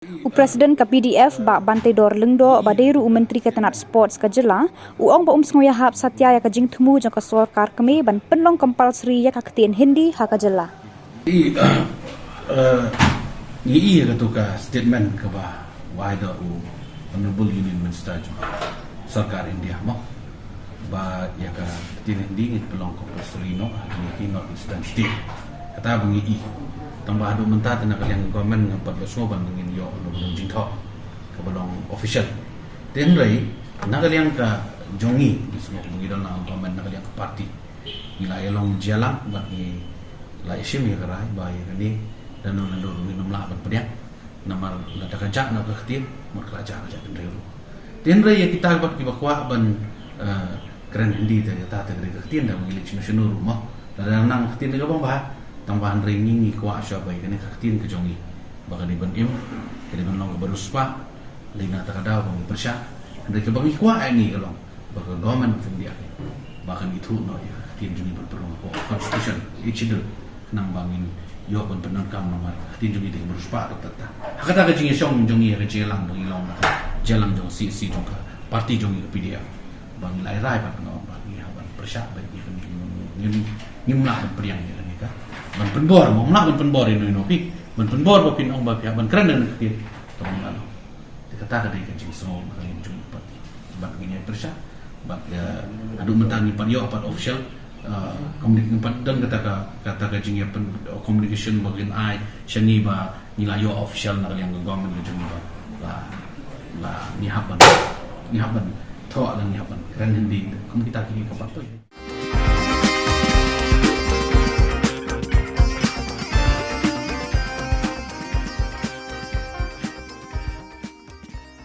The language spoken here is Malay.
O Presiden ka PDF ba Bantay-Dor Lengdo ba Deru Menteri Ketenat Sports ka jela uang ba ngoyahap satya ya ka jing tumu jang ka sorkar kami ban penlong compulsory ya ka ketin Hindi ha ka jela. Ni ka tu ka statement ka ba wida u Honorable Union Minister Sarkar India mo ba ya ka ketin Hindi ngit pelong compulsory no ni not instant state kata bangi tambah adu mentah tena kalian government ngapat yosmo ban ngin yo no belum jintho ka belum official ten rai na kalian ka jongi semua mengidon na government na kalian ka party ila elong jalan ba ni la isim ya karai ba ya kani dan no minum la ban pediak namar la ta kajak na ka khtin mo keraja aja ten rai ten rai ya kita bat ki bakwa ban keren Hindi ta ta ka khtin da mengili chino rumah dan nang khtin ga bang ba tambahan ringing ni kuat siapa ini kaktin ke jongi bahkan di benim ke dengan long baru spa lina takada bang persya dari ke bangi kuat ini kalau bahkan government of India bahkan itu no ya kaktin jongi berperang constitution ichidul nang bangin yo pun penangkam nomor kaktin jongi dengan baru spa kata hakata ke jingi song jongi ke jelang bangi long jelang jong si jong parti jongi ke PDF bangi lai rai bahkan bangi haban persya bagi ni mulak beriang ya ban penbor mo mnak ban penbor ino pi ban penbor ba pin ong ba pia ban keren dan ketir tong ano kata ka dai ka jing so kalian jumpa bak gini persya bak adu mentani pan yo pat official komunikasi pan dan kata ka jing ya communication bagin ai shani ba nila yo official na kalian government ka jing ba la ni haban to lang ni haban keren Hindi kamu kita kini ka patoy